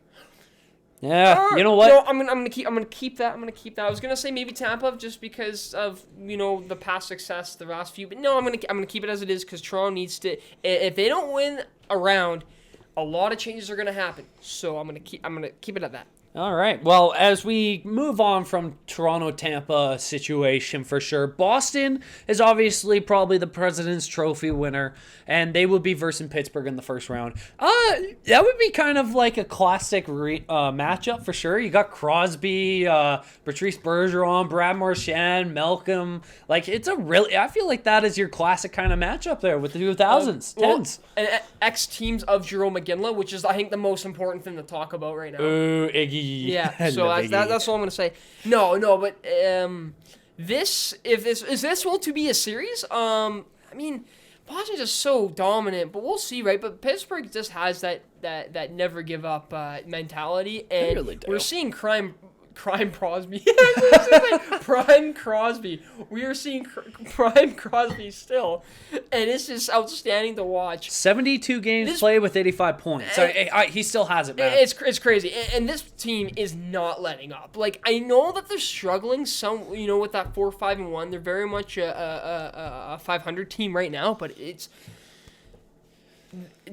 B: Yeah, you know what?
A: No, I'm gonna keep that. I was gonna say maybe Tampa just because of the past success the last few, but no, I'm gonna keep it as it is because Toronto needs to. If they don't win a round, a lot of changes are gonna happen. So I'm gonna keep it at that.
B: All right. Well, as we move on from Toronto-Tampa situation for sure, Boston is obviously probably the President's Trophy winner, and they will be versing Pittsburgh in the first round. That would be kind of like a classic matchup for sure. You got Crosby, Patrice Bergeron, Brad Marchand, Malcolm. Like, I feel like that is your classic kind of matchup there with the 2000s, 10s.
A: And ex-teams of Jarome Iginla, which is, I think, the most important thing to talk about right now.
B: Ooh, Iggy.
A: Yeah, so that's all I'm gonna say. No, but is this going to be a series? I mean, Boston's just so dominant, but we'll see, right? But Pittsburgh just has that never give up mentality, and
B: really do.
A: We're seeing Prime Crosby. Prime Crosby. We are seeing Prime Crosby still, and it's just outstanding to watch.
B: 72 games played with 85 points. He still has it, man.
A: It's crazy, and this team is not letting up. Like, I know that they're struggling some, with that 4-5-1. They're very much a 500 team right now, but it's.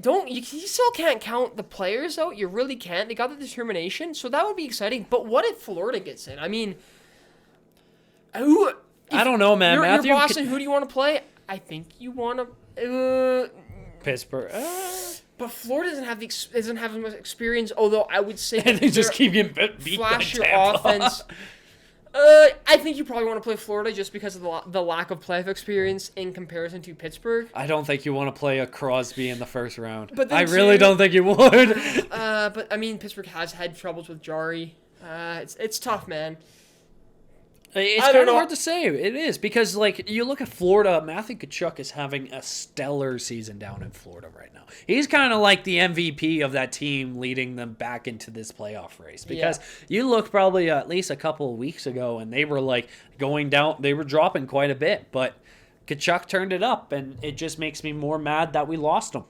A: You still can't count the players out. You really can't. They got the determination, so that would be exciting. But what if Florida gets in? I mean,
B: I don't know, man.
A: You're Boston. Who do you want to play? I think you want to
B: Pittsburgh.
A: But Florida doesn't have as much experience. Although I would say
B: and they just keep getting beat.
A: Flash your offense. I think you probably want to play Florida just because of the lack of playoff experience in comparison to Pittsburgh.
B: I don't think you want to play a Crosby in the first round.
A: But
B: I really don't think you would.
A: But I mean, Pittsburgh has had troubles with Jari. It's tough, man.
B: It's kind of hard to say. It is because, like, you look at Florida. Matthew Tkachuk is having a stellar season down in Florida right now. He's kind of like the MVP of that team, leading them back into this playoff race. Because you look probably at least a couple of weeks ago, and they were like going down. They were dropping quite a bit, but Tkachuk turned it up, and it just makes me more mad that we lost him.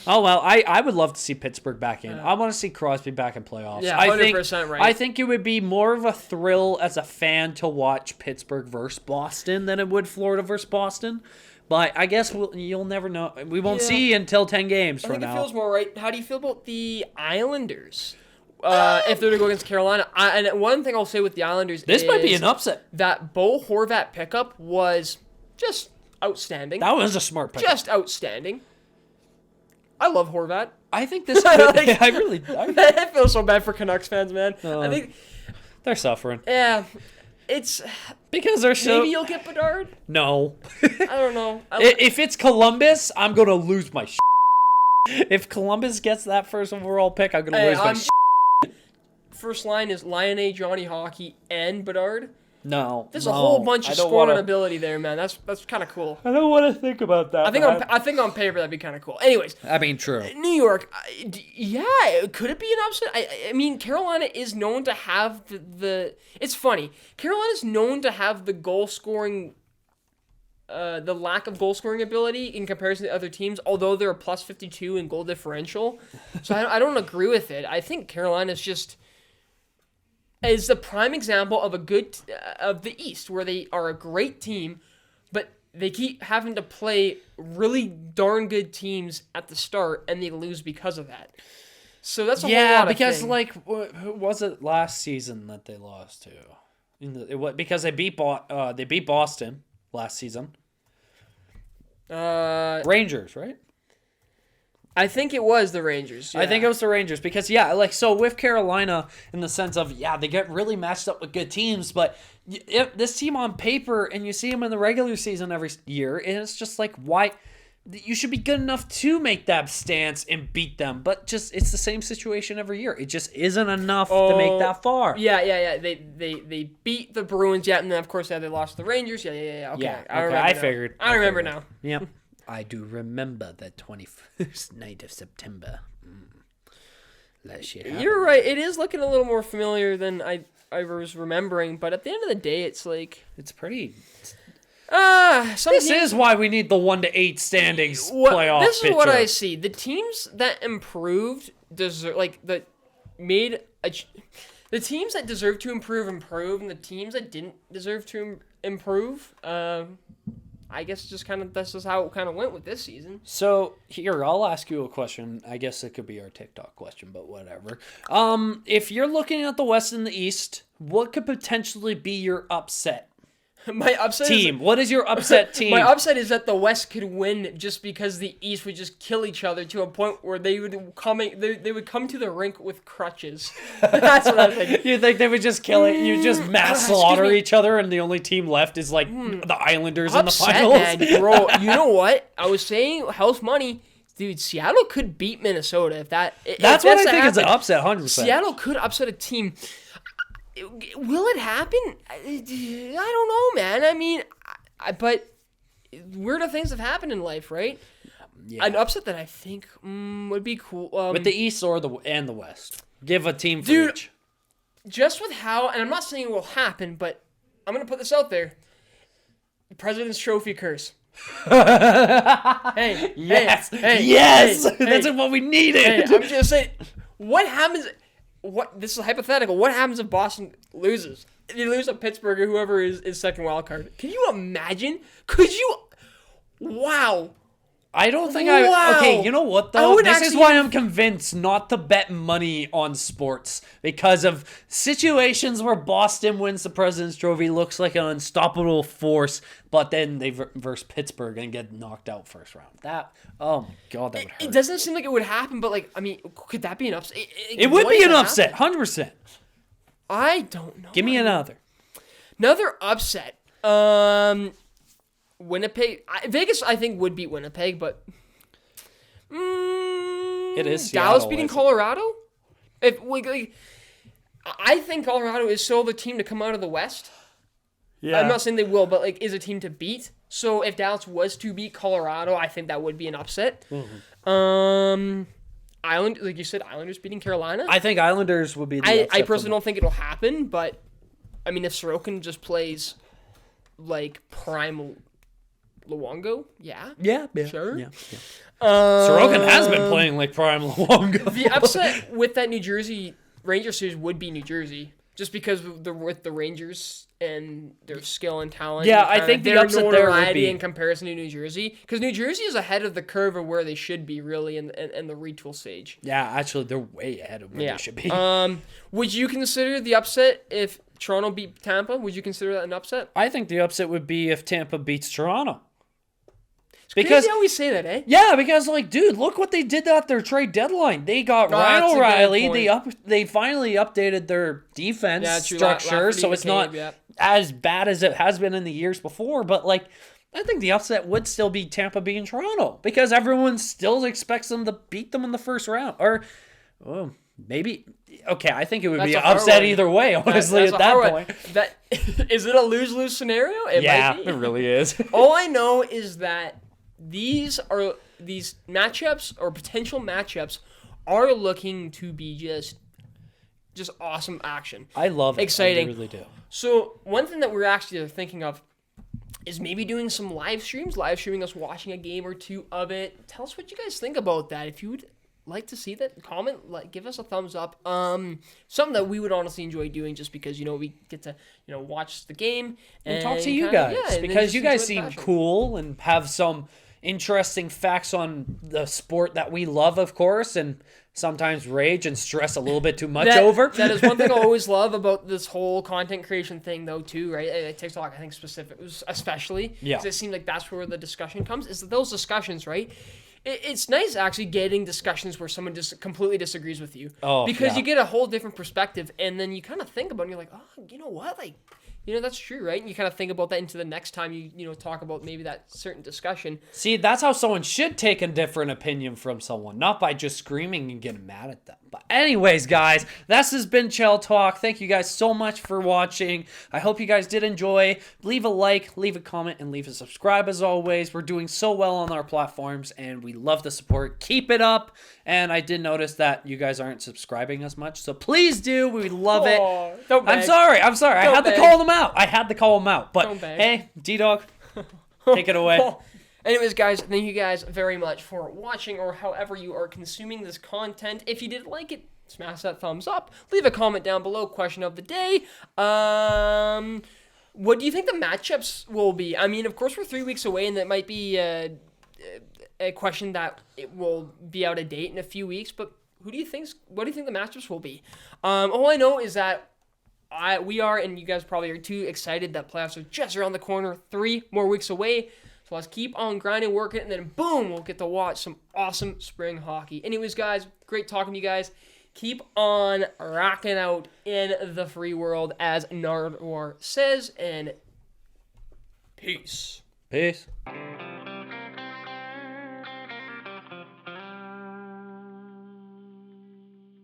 B: I would love to see Pittsburgh back in. I want to see Crosby back in playoffs.
A: Yeah, 100% right.
B: I think it would be more of a thrill as a fan to watch Pittsburgh versus Boston than it would Florida versus Boston. But I guess you'll never know. We won't see until 10 games from now.
A: I think it feels more right. How do you feel about the Islanders? If they're to go against Carolina. And one thing I'll say with the Islanders
B: this might be an upset.
A: That Bo Horvat pickup was just outstanding.
B: That was a smart pickup.
A: Just outstanding. I love Horvat.
B: I think this could, I
A: feel so bad for Canucks fans, man.
B: I think they're suffering.
A: Yeah. it's
B: because they're so.
A: Maybe you'll get Bedard.
B: No.
A: I don't know.
B: If it's Columbus, I'm gonna lose my. If Columbus gets that first overall pick, I'm gonna lose my.
A: First line is Laine, Johnny Hockey, and Bedard.
B: No,
A: there's a whole bunch of scoring ability there, man. That's kind of cool.
B: I don't want to think about that.
A: I think on paper that'd be kind of cool. Anyways,
B: I mean, true.
A: New York, yeah, could it be an upset? I mean, Carolina is known to have the. It's funny. Carolina's known to have the goal scoring. The lack of goal scoring ability in comparison to other teams, although they're a plus 52 in goal differential. So I don't agree with it. I think Carolina's just. Is the prime example of of the East, where they are a great team, but they keep having to play really darn good teams at the start, and they lose because of that. So that's a whole lot of
B: because
A: thing.
B: who was it last season that they lost to? Because they beat Boston last season. Rangers, right?
A: I think it was the Rangers. Yeah.
B: I think it was the Rangers because, so with Carolina in the sense of, they get really matched up with good teams, but if this team on paper and you see them in the regular season every year, and it's just like, why? You should be good enough to make that stance and beat them, but it's the same situation every year. It just isn't enough to make that far.
A: Yeah. They beat the Bruins, and then, of course, they lost to the Rangers. Yeah. Okay.
B: I figured.
A: I remember now.
B: Yep. I do remember the 21st night of September. That shit happened.
A: You're right. It is looking a little more familiar than I was remembering, but at the end of the day, it's like...
B: It's pretty...
A: This
B: is why we need the 1-8 standings playoff
A: This is
B: picture.
A: what I see. The teams that improved deserve... the teams that deserve to improve, and the teams that didn't deserve to improve... I guess this is how it kind of went with this season.
B: So here, I'll ask you a question. I guess it could be our TikTok question, but whatever. If you're looking at the West and the East, what could potentially be your upset?
A: My upset
B: team. What is your upset team?
A: My upset is that the West could win just because the East would just kill each other to a point where they would come to the rink with crutches. That's what I think.
B: You think they would just kill it? You just mass slaughter each other, and the only team left is the Islanders in the finals.
A: Man, bro. You know what? I was saying house money. Dude, Seattle could beat Minnesota if that.
B: That's what I think is an upset, 100%.
A: Seattle could upset a team. Will it happen? I don't know, man. I mean, but weirder things have happened in life, right? Yeah. An upset that I think would be cool.
B: With the East or the West. Give a team for each.
A: Just with how, and I'm not saying it will happen, but I'm going to put this out there. The President's Trophy curse. Hey.
B: Yes. That's what we needed.
A: Hey, I'm just saying, what happens... This is hypothetical. What happens if Boston loses? They lose to Pittsburgh or whoever is second wild card. Can you imagine? Could you? Wow.
B: I don't think okay, you know what though? This is why I'm convinced not to bet money on sports. Because of situations where Boston wins the President's Trophy, looks like an unstoppable force, but then they verse Pittsburgh and get knocked out first round. Oh my God, that would hurt.
A: It doesn't seem like it would happen, but could that be an upset?
B: It would be an upset, 100%.
A: I don't know.
B: Give me another.
A: Another upset. Winnipeg, Vegas, I think would beat Winnipeg, but
B: it is
A: Dallas beating Colorado. I think Colorado is still the team to come out of the West. Yeah, I'm not saying they will, but is a team to beat. So if Dallas was to beat Colorado, I think that would be an upset. Mm-hmm. Island, like you said, Islanders beating Carolina.
B: I think Islanders would be. I
A: personally don't think it'll happen, but I mean, if Sorokin just plays prime. Luongo? Yeah, sure. Yeah.
B: Sorokin has been playing like prime Luongo.
A: The upset with that New Jersey Rangers series would be New Jersey, just because with the Rangers and their skill and talent.
B: Yeah, I think the upset there would be
A: in comparison to New Jersey, because New Jersey is ahead of the curve of where they should be really in the retool stage.
B: Yeah, actually, they're way ahead of where they should be.
A: Would you consider the upset if Toronto beat Tampa? Would you consider that an upset?
B: I think the upset would be if Tampa beats Toronto.
A: Because they always say that, eh?
B: Yeah, because dude, look what they did at their trade deadline. They got Ryan O'Reilly. They finally updated their defense structure, so it's not as bad as it has been in the years before, but like I think the upset would still be Tampa beating Toronto because everyone still expects them to beat them in the first round. Or maybe okay, I think it would be an upset either way, honestly, at that point.
A: That is it a lose-lose scenario? It might be.
B: It really is.
A: All I know is that these matchups or potential matchups are looking to be just awesome action.
B: I love it.
A: Exciting.
B: I really do.
A: So one thing that we're actually thinking of is maybe doing some live streaming us watching a game or two of it. Tell us what you guys think about that. If you would like to see that, comment, give us a thumbs up. Something that we would honestly enjoy doing just because, we get to, watch the game
B: and talk to you guys because you guys seem cool and have some interesting facts on the sport that we love, of course, and sometimes rage and stress a little bit too much over.
A: That is one thing I always love about this whole content creation thing, though, too, right? TikTok, I think, especially.
B: Yeah.
A: Because it seems like that's where the discussion comes, is that those discussions, right? It's nice actually getting discussions where someone just completely disagrees with you.
B: Oh,
A: because you get a whole different perspective, and then you kind of think about it, and you're like, oh, you know what? That's true, right? And you kind of think about that into the next time you talk about maybe that certain discussion.
B: See, that's how someone should take a different opinion from someone, not by just screaming and getting mad at them. But anyways, guys, this has been CHEL Talk. Thank you guys so much for watching. I hope you guys did enjoy. Leave a like, leave a comment, and leave a subscribe as always. We're doing so well on our platforms, and we love the support. Keep it up. And I did notice that you guys aren't subscribing as much, so please do. We love it.
A: Don't beg.
B: I'm sorry. I had to call them out. But hey, D-Dog, take it away.
A: Anyways, guys, thank you guys very much for watching or however you are consuming this content. If you did like it, smash that thumbs up. Leave a comment down below. Question of the day. What do you think the matchups will be? I mean, of course, we're 3 weeks away, and that might be a question that it will be out of date in a few weeks. But what do you think the matchups will be? All I know is that we are, and you guys probably are too, excited that playoffs are just around the corner, 3 more weeks away. So let's keep on grinding, working, and then boom, we'll get to watch some awesome spring hockey. Anyways, guys, great talking to you guys. Keep on rocking out in the free world, as Nardwar says, and peace.
B: Peace.